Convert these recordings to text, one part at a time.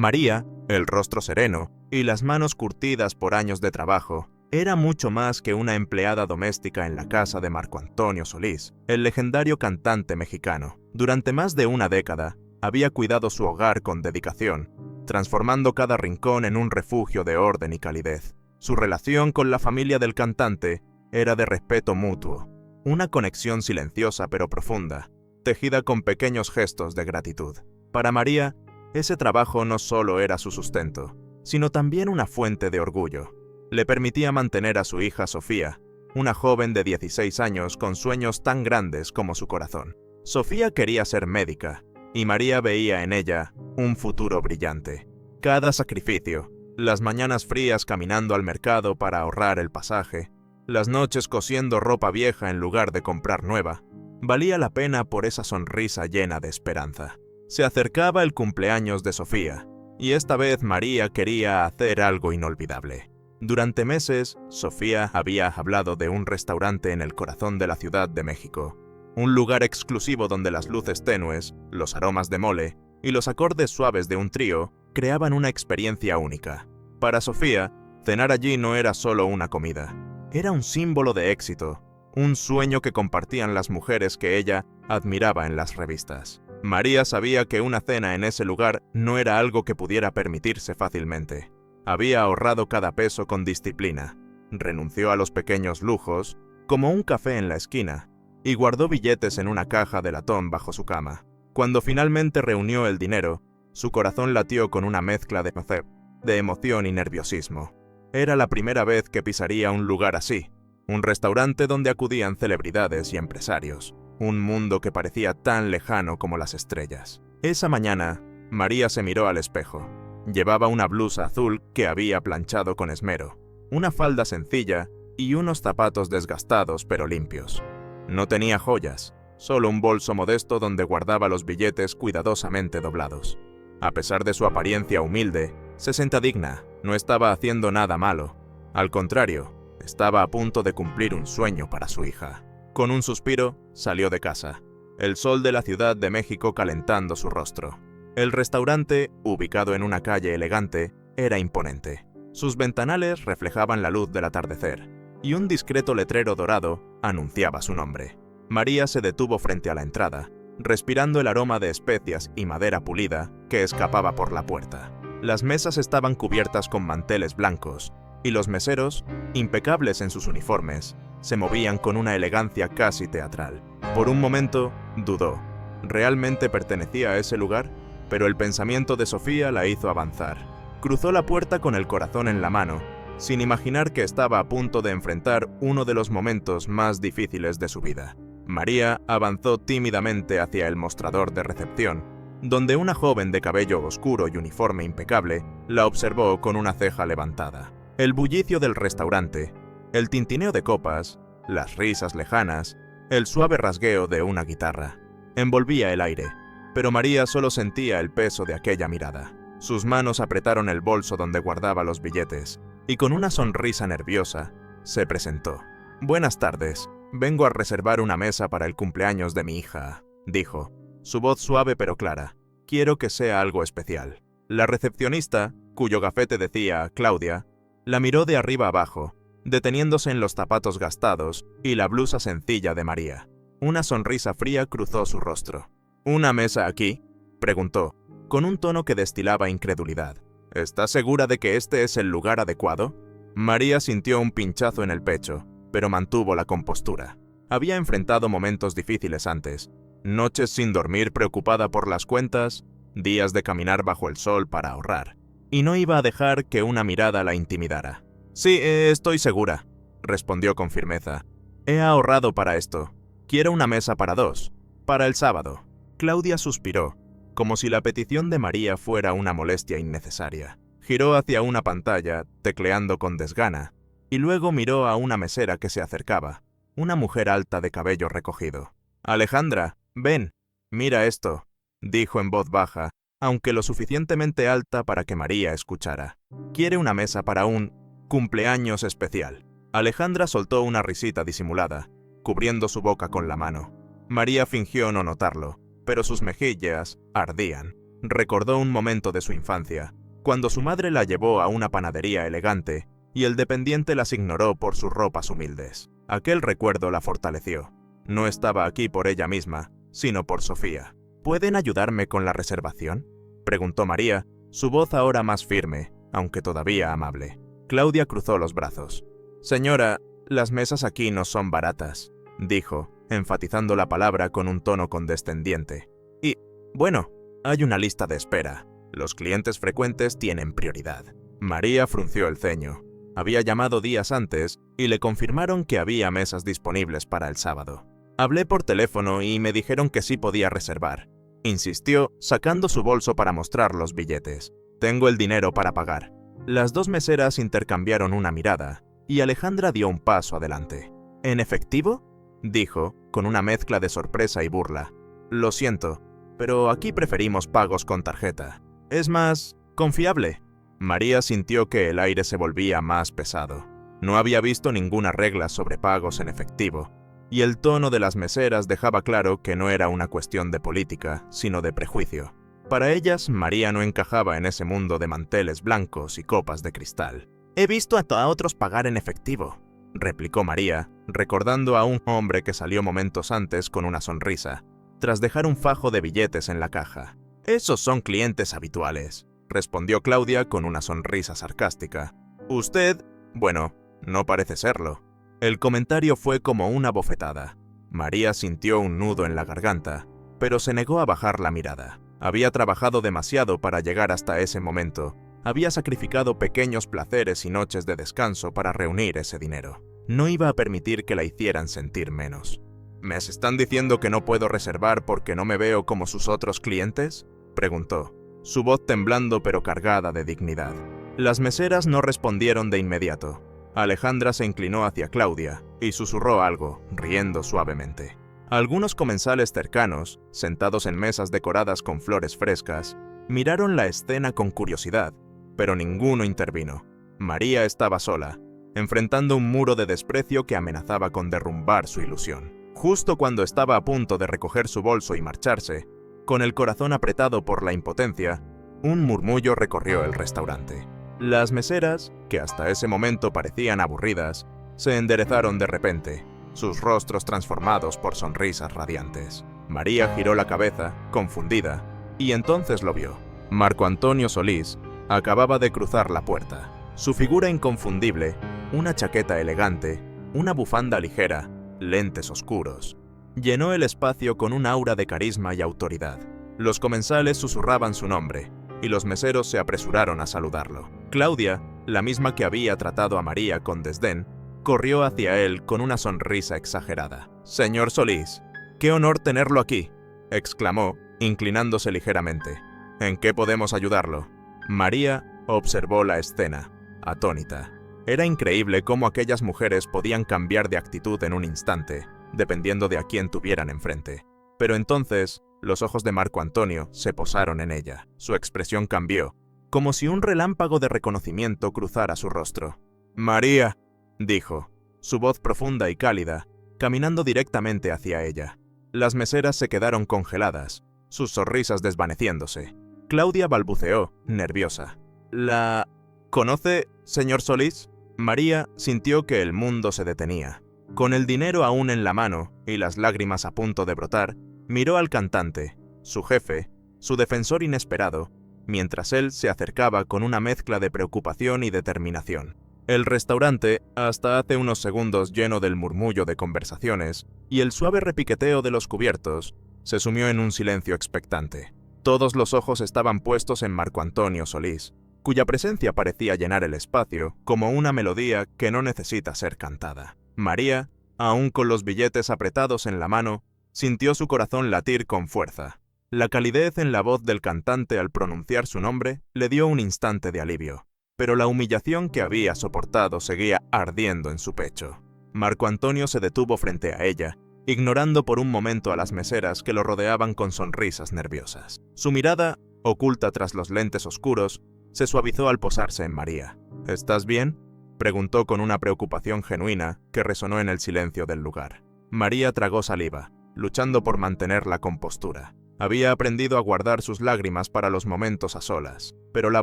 María, el rostro sereno y las manos curtidas por años de trabajo, era mucho más que una empleada doméstica en la casa de Marco Antonio Solís, el legendario cantante mexicano. Durante más de una década, había cuidado su hogar con dedicación, transformando cada rincón en un refugio de orden y calidez. Su relación con la familia del cantante era de respeto mutuo, una conexión silenciosa pero profunda, tejida con pequeños gestos de gratitud. Para María, ese trabajo no solo era su sustento, sino también una fuente de orgullo. Le permitía mantener a su hija Sofía, una joven de 16 años con sueños tan grandes como su corazón. Sofía quería ser médica, y María veía en ella un futuro brillante. Cada sacrificio, las mañanas frías caminando al mercado para ahorrar el pasaje, las noches cosiendo ropa vieja en lugar de comprar nueva, valía la pena por esa sonrisa llena de esperanza. Se acercaba el cumpleaños de Sofía, y esta vez María quería hacer algo inolvidable. Durante meses, Sofía había hablado de un restaurante en el corazón de la Ciudad de México, un lugar exclusivo donde las luces tenues, los aromas de mole y los acordes suaves de un trío creaban una experiencia única. Para Sofía, cenar allí no era solo una comida, era un símbolo de éxito, un sueño que compartían las mujeres que ella admiraba en las revistas. María sabía que una cena en ese lugar no era algo que pudiera permitirse fácilmente. Había ahorrado cada peso con disciplina, renunció a los pequeños lujos, como un café en la esquina, y guardó billetes en una caja de latón bajo su cama. Cuando finalmente reunió el dinero, su corazón latió con una mezcla de emoción y nerviosismo. Era la primera vez que pisaría un lugar así, un restaurante donde acudían celebridades y empresarios, un mundo que parecía tan lejano como las estrellas. Esa mañana, María se miró al espejo. Llevaba una blusa azul que había planchado con esmero, una falda sencilla y unos zapatos desgastados pero limpios. No tenía joyas, solo un bolso modesto donde guardaba los billetes cuidadosamente doblados. A pesar de su apariencia humilde, se sentía digna, no estaba haciendo nada malo. Al contrario, estaba a punto de cumplir un sueño para su hija. Con un suspiro, salió de casa, el sol de la Ciudad de México calentando su rostro. El restaurante, ubicado en una calle elegante, era imponente. Sus ventanales reflejaban la luz del atardecer, y un discreto letrero dorado anunciaba su nombre. María se detuvo frente a la entrada, respirando el aroma de especias y madera pulida que escapaba por la puerta. Las mesas estaban cubiertas con manteles blancos, y los meseros, impecables en sus uniformes, se movían con una elegancia casi teatral. Por un momento, dudó. ¿Realmente pertenecía a ese lugar? Pero el pensamiento de Sofía la hizo avanzar. Cruzó la puerta con el corazón en la mano, sin imaginar que estaba a punto de enfrentar uno de los momentos más difíciles de su vida. María avanzó tímidamente hacia el mostrador de recepción, donde una joven de cabello oscuro y uniforme impecable la observó con una ceja levantada. El bullicio del restaurante, el tintineo de copas, las risas lejanas, el suave rasgueo de una guitarra, envolvía el aire. Pero María solo sentía el peso de aquella mirada. Sus manos apretaron el bolso donde guardaba los billetes, y con una sonrisa nerviosa, se presentó. «Buenas tardes, vengo a reservar una mesa para el cumpleaños de mi hija», dijo, su voz suave pero clara. «Quiero que sea algo especial». La recepcionista, cuyo gafete decía Claudia, la miró de arriba abajo, deteniéndose en los zapatos gastados y la blusa sencilla de María. Una sonrisa fría cruzó su rostro. «¿Una mesa aquí?», preguntó, con un tono que destilaba incredulidad. «¿Estás segura de que este es el lugar adecuado?». María sintió un pinchazo en el pecho, pero mantuvo la compostura. Había enfrentado momentos difíciles antes, noches sin dormir preocupada por las cuentas, días de caminar bajo el sol para ahorrar, y no iba a dejar que una mirada la intimidara. «Sí, estoy segura», respondió con firmeza. «He ahorrado para esto. Quiero una mesa para dos, para el sábado». Claudia suspiró, como si la petición de María fuera una molestia innecesaria. Giró hacia una pantalla, tecleando con desgana, y luego miró a una mesera que se acercaba, una mujer alta de cabello recogido. «Alejandra, ven, mira esto», dijo en voz baja, aunque lo suficientemente alta para que María escuchara. «Quiere una mesa para un cumpleaños especial». Alejandra soltó una risita disimulada, cubriendo su boca con la mano. María fingió no notarlo, pero sus mejillas ardían. Recordó un momento de su infancia, cuando su madre la llevó a una panadería elegante y el dependiente las ignoró por sus ropas humildes. Aquel recuerdo la fortaleció. No estaba aquí por ella misma, sino por Sofía. ¿Pueden ayudarme con la reservación?, preguntó María, su voz ahora más firme, aunque todavía amable. Claudia cruzó los brazos. «Señora, las mesas aquí no son baratas», dijo, enfatizando la palabra con un tono condescendiente. «Y, bueno, hay una lista de espera. Los clientes frecuentes tienen prioridad». María frunció el ceño. Había llamado días antes y le confirmaron que había mesas disponibles para el sábado. «Hablé por teléfono y me dijeron que sí podía reservar», insistió, sacando su bolso para mostrar los billetes. «Tengo el dinero para pagar». Las dos meseras intercambiaron una mirada y Alejandra dio un paso adelante. «¿En efectivo?», dijo, con una mezcla de sorpresa y burla. «Lo siento, pero aquí preferimos pagos con tarjeta. Es más confiable». María sintió que el aire se volvía más pesado. No había visto ninguna regla sobre pagos en efectivo, y el tono de las meseras dejaba claro que no era una cuestión de política, sino de prejuicio. Para ellas, María no encajaba en ese mundo de manteles blancos y copas de cristal. «He visto a otros pagar en efectivo», replicó María, recordando a un hombre que salió momentos antes con una sonrisa, tras dejar un fajo de billetes en la caja. «Esos son clientes habituales», respondió Claudia con una sonrisa sarcástica. «Usted, bueno, no parece serlo». El comentario fue como una bofetada. María sintió un nudo en la garganta, pero se negó a bajar la mirada. Había trabajado demasiado para llegar hasta ese momento. Había sacrificado pequeños placeres y noches de descanso para reunir ese dinero. No iba a permitir que la hicieran sentir menos. «¿Me están diciendo que no puedo reservar porque no me veo como sus otros clientes?», preguntó, su voz temblando pero cargada de dignidad. Las meseras no respondieron de inmediato. Alejandra se inclinó hacia Claudia y susurró algo, riendo suavemente. Algunos comensales cercanos, sentados en mesas decoradas con flores frescas, miraron la escena con curiosidad, pero ninguno intervino. María estaba sola, enfrentando un muro de desprecio que amenazaba con derrumbar su ilusión. Justo cuando estaba a punto de recoger su bolso y marcharse, con el corazón apretado por la impotencia, un murmullo recorrió el restaurante. Las meseras, que hasta ese momento parecían aburridas, se enderezaron de repente, sus rostros transformados por sonrisas radiantes. María giró la cabeza, confundida, y entonces lo vio. Marco Antonio Solís acababa de cruzar la puerta. Su figura inconfundible, una chaqueta elegante, una bufanda ligera, lentes oscuros, llenó el espacio con un aura de carisma y autoridad. Los comensales susurraban su nombre, y los meseros se apresuraron a saludarlo. Claudia, la misma que había tratado a María con desdén, corrió hacia él con una sonrisa exagerada. «Señor Solís, qué honor tenerlo aquí», exclamó, inclinándose ligeramente. «¿En qué podemos ayudarlo?». María observó la escena, atónita. Era increíble cómo aquellas mujeres podían cambiar de actitud en un instante, dependiendo de a quién tuvieran enfrente. Pero entonces, los ojos de Marco Antonio se posaron en ella. Su expresión cambió, como si un relámpago de reconocimiento cruzara su rostro. «María», dijo, su voz profunda y cálida, caminando directamente hacia ella. Las meseras se quedaron congeladas, sus sonrisas desvaneciéndose. Claudia balbuceó, nerviosa. «¿La conoce, señor Solís?». María sintió que el mundo se detenía. Con el dinero aún en la mano y las lágrimas a punto de brotar, miró al cantante, su jefe, su defensor inesperado, mientras él se acercaba con una mezcla de preocupación y determinación. El restaurante, hasta hace unos segundos lleno del murmullo de conversaciones y el suave repiqueteo de los cubiertos, se sumió en un silencio expectante. Todos los ojos estaban puestos en Marco Antonio Solís, cuya presencia parecía llenar el espacio como una melodía que no necesita ser cantada. María, aún con los billetes apretados en la mano, sintió su corazón latir con fuerza. La calidez en la voz del cantante al pronunciar su nombre le dio un instante de alivio, pero la humillación que había soportado seguía ardiendo en su pecho. Marco Antonio se detuvo frente a ella, ignorando por un momento a las meseras que lo rodeaban con sonrisas nerviosas. Su mirada, oculta tras los lentes oscuros, se suavizó al posarse en María. «¿Estás bien?», preguntó con una preocupación genuina que resonó en el silencio del lugar. María tragó saliva, luchando por mantener la compostura. Había aprendido a guardar sus lágrimas para los momentos a solas, pero la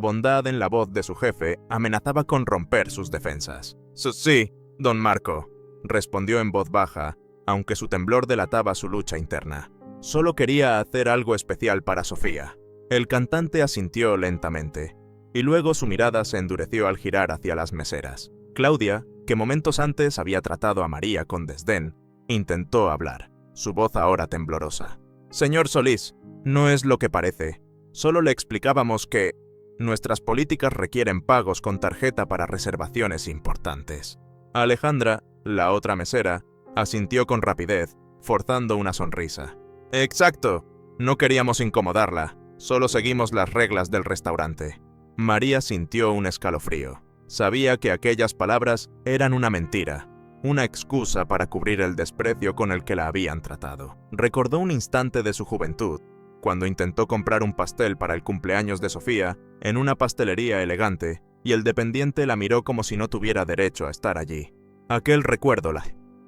bondad en la voz de su jefe amenazaba con romper sus defensas. Sí, don Marco, respondió en voz baja, aunque su temblor delataba su lucha interna. Solo quería hacer algo especial para Sofía. El cantante asintió lentamente, y luego su mirada se endureció al girar hacia las meseras. Claudia, que momentos antes había tratado a María con desdén, intentó hablar, su voz ahora temblorosa. Señor Solís, no es lo que parece. Solo le explicábamos que nuestras políticas requieren pagos con tarjeta para reservaciones importantes. Alejandra, la otra mesera, asintió con rapidez, forzando una sonrisa. Exacto. No queríamos incomodarla. Solo seguimos las reglas del restaurante. María sintió un escalofrío. Sabía que aquellas palabras eran una mentira, una excusa para cubrir el desprecio con el que la habían tratado. Recordó un instante de su juventud, cuando intentó comprar un pastel para el cumpleaños de Sofía en una pastelería elegante, y el dependiente la miró como si no tuviera derecho a estar allí. Aquel recuerdo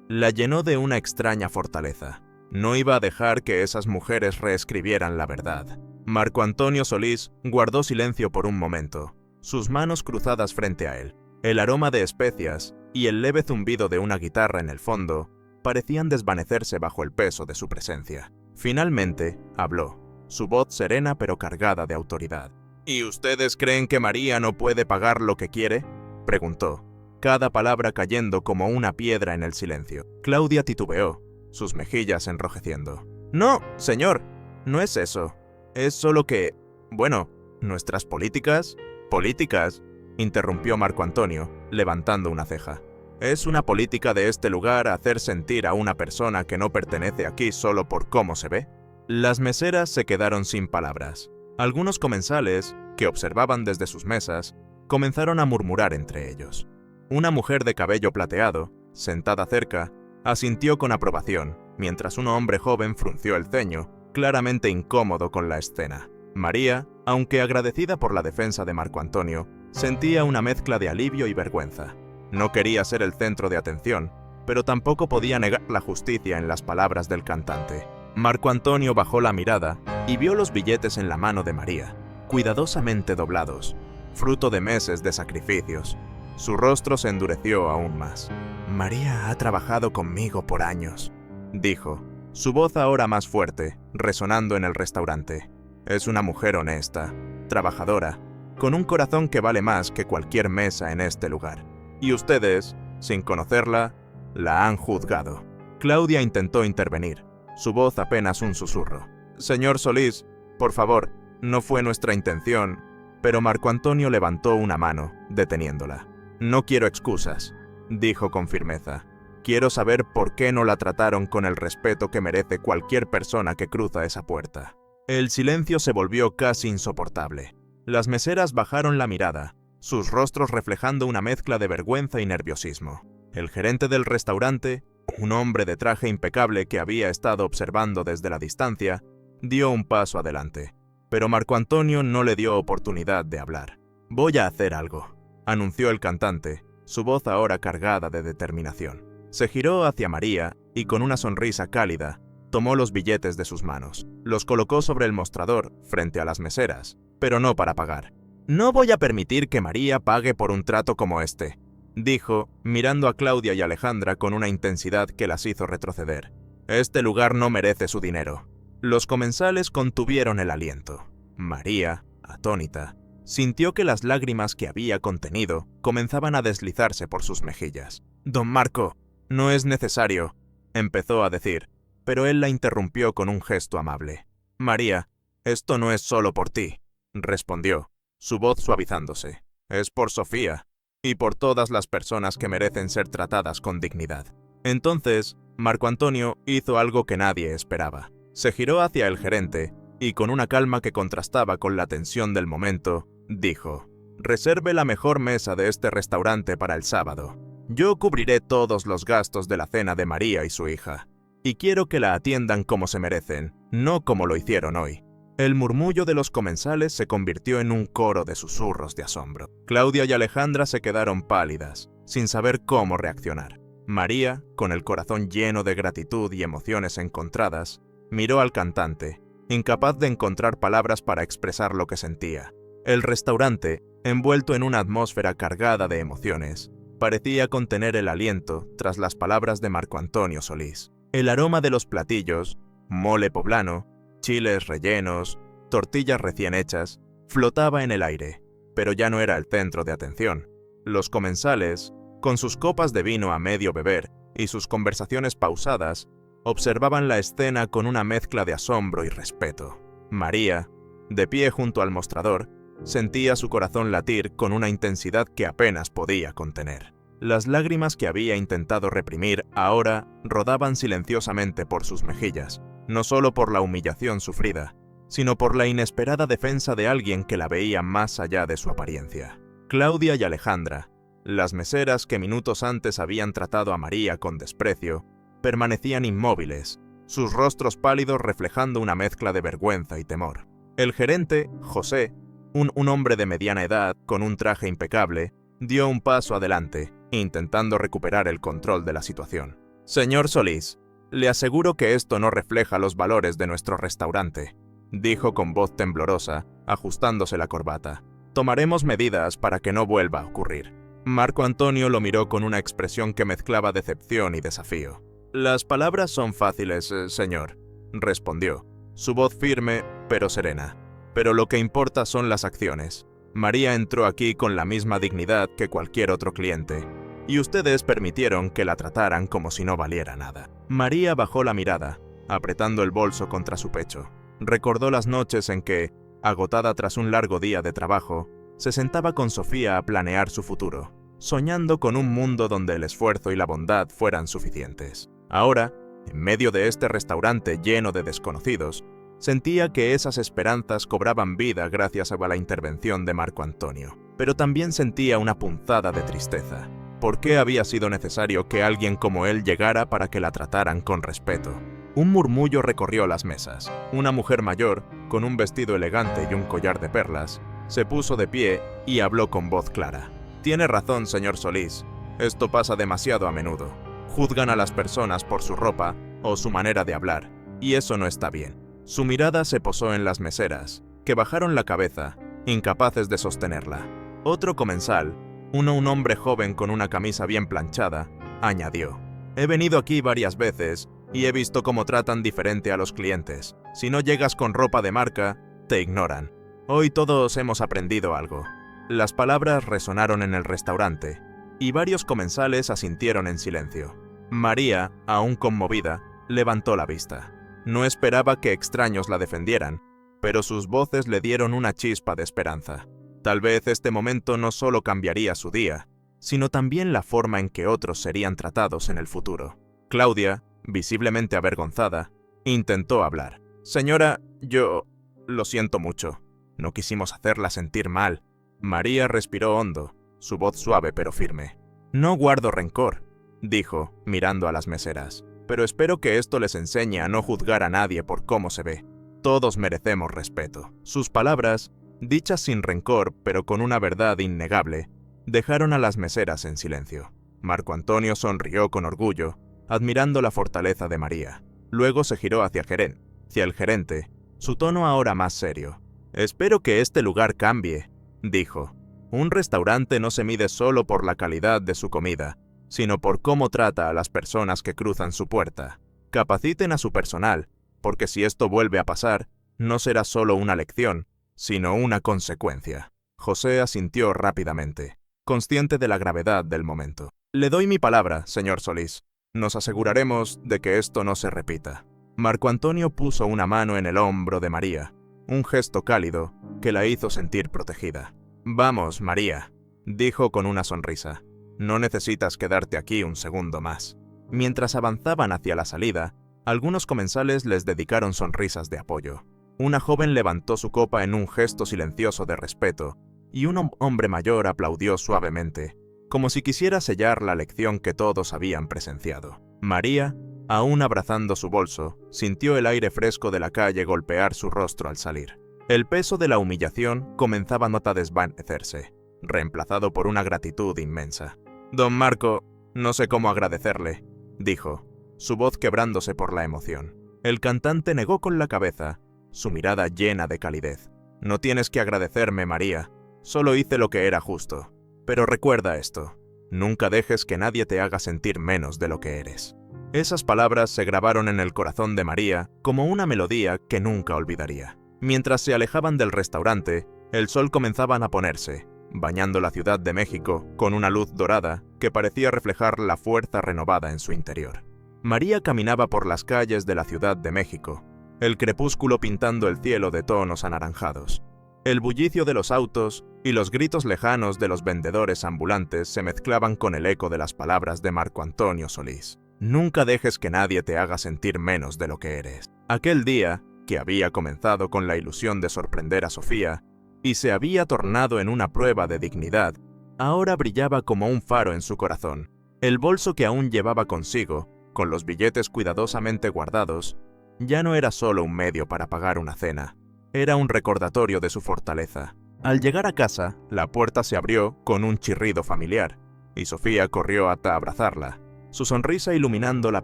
la llenó de una extraña fortaleza. No iba a dejar que esas mujeres reescribieran la verdad. Marco Antonio Solís guardó silencio por un momento, sus manos cruzadas frente a él. El aroma de especias y el leve zumbido de una guitarra en el fondo parecían desvanecerse bajo el peso de su presencia. Finalmente, habló, su voz serena pero cargada de autoridad. ¿Y ustedes creen que María no puede pagar lo que quiere?, preguntó, cada palabra cayendo como una piedra en el silencio. Claudia titubeó, sus mejillas enrojeciendo. No, señor, no es eso. Es solo que, bueno, nuestras políticas... ¿Políticas?, interrumpió Marco Antonio, levantando una ceja. Es una política de este lugar hacer sentir a una persona que no pertenece aquí solo por cómo se ve. Las meseras se quedaron sin palabras. Algunos comensales, que observaban desde sus mesas, comenzaron a murmurar entre ellos. Una mujer de cabello plateado, sentada cerca, asintió con aprobación, mientras un hombre joven frunció el ceño, claramente incómodo con la escena. María, aunque agradecida por la defensa de Marco Antonio, sentía una mezcla de alivio y vergüenza. No quería ser el centro de atención, pero tampoco podía negar la justicia en las palabras del cantante. Marco Antonio bajó la mirada y vio los billetes en la mano de María, cuidadosamente doblados, fruto de meses de sacrificios. Su rostro se endureció aún más. María ha trabajado conmigo por años, dijo, su voz ahora más fuerte, resonando en el restaurante. Es una mujer honesta, trabajadora, con un corazón que vale más que cualquier mesa en este lugar. Y ustedes, sin conocerla, la han juzgado. Claudia intentó intervenir, su voz apenas un susurro. Señor Solís, por favor, no fue nuestra intención, pero Marco Antonio levantó una mano, deteniéndola. No quiero excusas, dijo con firmeza. Quiero saber por qué no la trataron con el respeto que merece cualquier persona que cruza esa puerta. El silencio se volvió casi insoportable. Las meseras bajaron la mirada, sus rostros reflejando una mezcla de vergüenza y nerviosismo. El gerente del restaurante, un hombre de traje impecable que había estado observando desde la distancia, dio un paso adelante. Pero Marco Antonio no le dio oportunidad de hablar. Voy a hacer algo, anunció el cantante, su voz ahora cargada de determinación. Se giró hacia María y con una sonrisa cálida, tomó los billetes de sus manos. Los colocó sobre el mostrador, frente a las meseras, pero no para pagar. No voy a permitir que María pague por un trato como este, dijo, mirando a Claudia y Alejandra con una intensidad que las hizo retroceder. Este lugar no merece su dinero. Los comensales contuvieron el aliento. María, atónita, sintió que las lágrimas que había contenido comenzaban a deslizarse por sus mejillas. Don Marco, no es necesario, empezó a decir, pero él la interrumpió con un gesto amable. María, esto no es solo por ti, respondió, su voz suavizándose. Es por Sofía y por todas las personas que merecen ser tratadas con dignidad. Entonces, Marco Antonio hizo algo que nadie esperaba. Se giró hacia el gerente y con una calma que contrastaba con la tensión del momento, dijo: «Reserve la mejor mesa de este restaurante para el sábado. Yo cubriré todos los gastos de la cena de María y su hija. Y quiero que la atiendan como se merecen, no como lo hicieron hoy». El murmullo de los comensales se convirtió en un coro de susurros de asombro. Claudia y Alejandra se quedaron pálidas, sin saber cómo reaccionar. María, con el corazón lleno de gratitud y emociones encontradas, miró al cantante, incapaz de encontrar palabras para expresar lo que sentía. El restaurante, envuelto en una atmósfera cargada de emociones, parecía contener el aliento tras las palabras de Marco Antonio Solís. El aroma de los platillos, mole poblano, chiles rellenos, tortillas recién hechas, flotaba en el aire, pero ya no era el centro de atención. Los comensales, con sus copas de vino a medio beber y sus conversaciones pausadas, observaban la escena con una mezcla de asombro y respeto. María, de pie junto al mostrador, sentía su corazón latir con una intensidad que apenas podía contener. Las lágrimas que había intentado reprimir ahora rodaban silenciosamente por sus mejillas, no solo por la humillación sufrida, sino por la inesperada defensa de alguien que la veía más allá de su apariencia. Claudia y Alejandra, las meseras que minutos antes habían tratado a María con desprecio, permanecían inmóviles, sus rostros pálidos reflejando una mezcla de vergüenza y temor. El gerente, José, un hombre de mediana edad con un traje impecable, dio un paso adelante, intentando recuperar el control de la situación. «Señor Solís, le aseguro que esto no refleja los valores de nuestro restaurante», dijo con voz temblorosa, ajustándose la corbata. «Tomaremos medidas para que no vuelva a ocurrir». Marco Antonio lo miró con una expresión que mezclaba decepción y desafío. «Las palabras son fáciles, señor», respondió, su voz firme pero serena. «Pero lo que importa son las acciones. María entró aquí con la misma dignidad que cualquier otro cliente, y ustedes permitieron que la trataran como si no valiera nada». María bajó la mirada, apretando el bolso contra su pecho. Recordó las noches en que, agotada tras un largo día de trabajo, se sentaba con Sofía a planear su futuro, soñando con un mundo donde el esfuerzo y la bondad fueran suficientes. Ahora, en medio de este restaurante lleno de desconocidos, sentía que esas esperanzas cobraban vida gracias a la intervención de Marco Antonio. Pero también sentía una punzada de tristeza. ¿Por qué había sido necesario que alguien como él llegara para que la trataran con respeto? Un murmullo recorrió las mesas. Una mujer mayor, con un vestido elegante y un collar de perlas, se puso de pie y habló con voz clara. «Tiene razón, señor Solís. Esto pasa demasiado a menudo. Juzgan a las personas por su ropa o su manera de hablar, y eso no está bien». Su mirada se posó en las meseras, que bajaron la cabeza, incapaces de sostenerla. Otro comensal, un hombre joven con una camisa bien planchada, añadió: «He venido aquí varias veces y he visto cómo tratan diferente a los clientes. Si no llegas con ropa de marca, te ignoran. Hoy todos hemos aprendido algo». Las palabras resonaron en el restaurante, y varios comensales asintieron en silencio. María, aún conmovida, levantó la vista. No esperaba que extraños la defendieran, pero sus voces le dieron una chispa de esperanza. Tal vez este momento no solo cambiaría su día, sino también la forma en que otros serían tratados en el futuro. Claudia, visiblemente avergonzada, intentó hablar. «Señora, yo... lo siento mucho. No quisimos hacerla sentir mal». María respiró hondo, su voz suave pero firme. «No guardo rencor», dijo, mirando a las meseras. «Pero espero que esto les enseñe a no juzgar a nadie por cómo se ve. Todos merecemos respeto». Sus palabras, dichas sin rencor pero con una verdad innegable, dejaron a las meseras en silencio. Marco Antonio sonrió con orgullo, admirando la fortaleza de María. Luego se giró hacia el gerente, su tono ahora más serio. «Espero que este lugar cambie», dijo. «Un restaurante no se mide solo por la calidad de su comida, sino por cómo trata a las personas que cruzan su puerta. Capaciten a su personal, porque si esto vuelve a pasar, no será solo una lección, sino una consecuencia». José asintió rápidamente, consciente de la gravedad del momento. «Le doy mi palabra, señor Solís. Nos aseguraremos de que esto no se repita». Marco Antonio puso una mano en el hombro de María, un gesto cálido que la hizo sentir protegida. «Vamos, María», dijo con una sonrisa. «No necesitas quedarte aquí un segundo más». Mientras avanzaban hacia la salida, algunos comensales les dedicaron sonrisas de apoyo. Una joven levantó su copa en un gesto silencioso de respeto, y un hombre mayor aplaudió suavemente, como si quisiera sellar la lección que todos habían presenciado. María, aún abrazando su bolso, sintió el aire fresco de la calle golpear su rostro al salir. El peso de la humillación comenzaba a desvanecerse, reemplazado por una gratitud inmensa. «Don Marco, no sé cómo agradecerle», dijo, su voz quebrándose por la emoción. El cantante negó con la cabeza, su mirada llena de calidez. «No tienes que agradecerme, María. Solo hice lo que era justo. Pero recuerda esto. Nunca dejes que nadie te haga sentir menos de lo que eres». Esas palabras se grabaron en el corazón de María como una melodía que nunca olvidaría. Mientras se alejaban del restaurante, el sol comenzaba a ponerse, bañando la Ciudad de México con una luz dorada que parecía reflejar la fuerza renovada en su interior. María caminaba por las calles de la Ciudad de México, el crepúsculo pintando el cielo de tonos anaranjados. El bullicio de los autos y los gritos lejanos de los vendedores ambulantes se mezclaban con el eco de las palabras de Marco Antonio Solís. Nunca dejes que nadie te haga sentir menos de lo que eres. Aquel día, que había comenzado con la ilusión de sorprender a Sofía, y se había tornado en una prueba de dignidad, ahora brillaba como un faro en su corazón. El bolso que aún llevaba consigo, con los billetes cuidadosamente guardados, ya no era solo un medio para pagar una cena, era un recordatorio de su fortaleza. Al llegar a casa, la puerta se abrió con un chirrido familiar, y Sofía corrió hasta abrazarla, su sonrisa iluminando la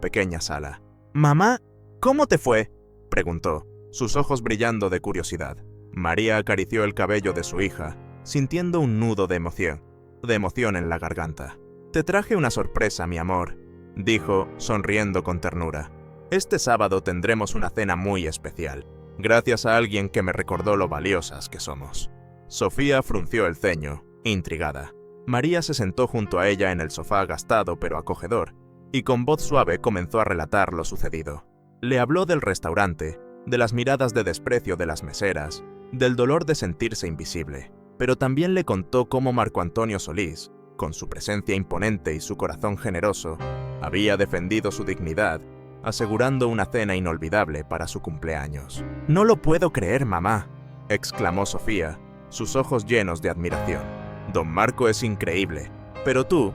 pequeña sala. «Mamá, ¿cómo te fue?», preguntó, sus ojos brillando de curiosidad. María acarició el cabello de su hija, sintiendo un nudo de emoción en la garganta. «Te traje una sorpresa, mi amor», dijo, sonriendo con ternura. «Este sábado tendremos una cena muy especial, gracias a alguien que me recordó lo valiosas que somos». Sofía frunció el ceño, intrigada. María se sentó junto a ella en el sofá gastado pero acogedor, y con voz suave comenzó a relatar lo sucedido. Le habló del restaurante, de las miradas de desprecio de las meseras, del dolor de sentirse invisible, pero también le contó cómo Marco Antonio Solís, con su presencia imponente y su corazón generoso, había defendido su dignidad, asegurando una cena inolvidable para su cumpleaños. «No lo puedo creer, mamá», exclamó Sofía, sus ojos llenos de admiración. «Don Marco es increíble, pero tú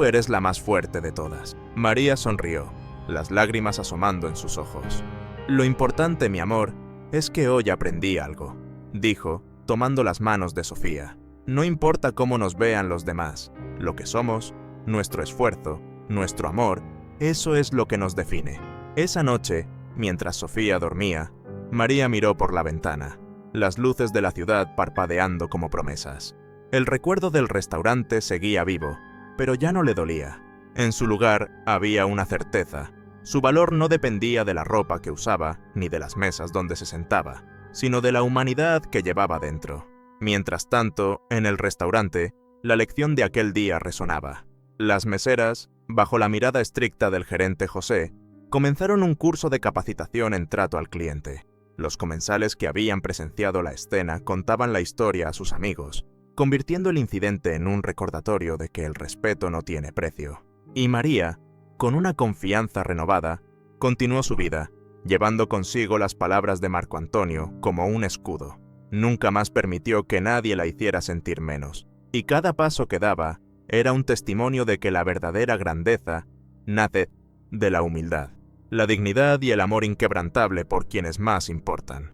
eres la más fuerte de todas». María sonrió, las lágrimas asomando en sus ojos. «Lo importante, mi amor, es que hoy aprendí algo», dijo, tomando las manos de Sofía. «No importa cómo nos vean los demás, lo que somos, nuestro esfuerzo, nuestro amor, eso es lo que nos define». Esa noche, mientras Sofía dormía, María miró por la ventana, las luces de la ciudad parpadeando como promesas. El recuerdo del restaurante seguía vivo, pero ya no le dolía. En su lugar había una certeza. Su valor no dependía de la ropa que usaba ni de las mesas donde se sentaba, sino de la humanidad que llevaba dentro. Mientras tanto, en el restaurante, la lección de aquel día resonaba. Las meseras, bajo la mirada estricta del gerente José, comenzaron un curso de capacitación en trato al cliente. Los comensales que habían presenciado la escena contaban la historia a sus amigos, convirtiendo el incidente en un recordatorio de que el respeto no tiene precio. Y María, con una confianza renovada, continuó su vida, llevando consigo las palabras de Marco Antonio como un escudo. Nunca más permitió que nadie la hiciera sentir menos, y cada paso que daba era un testimonio de que la verdadera grandeza nace de la humildad, la dignidad y el amor inquebrantable por quienes más importan.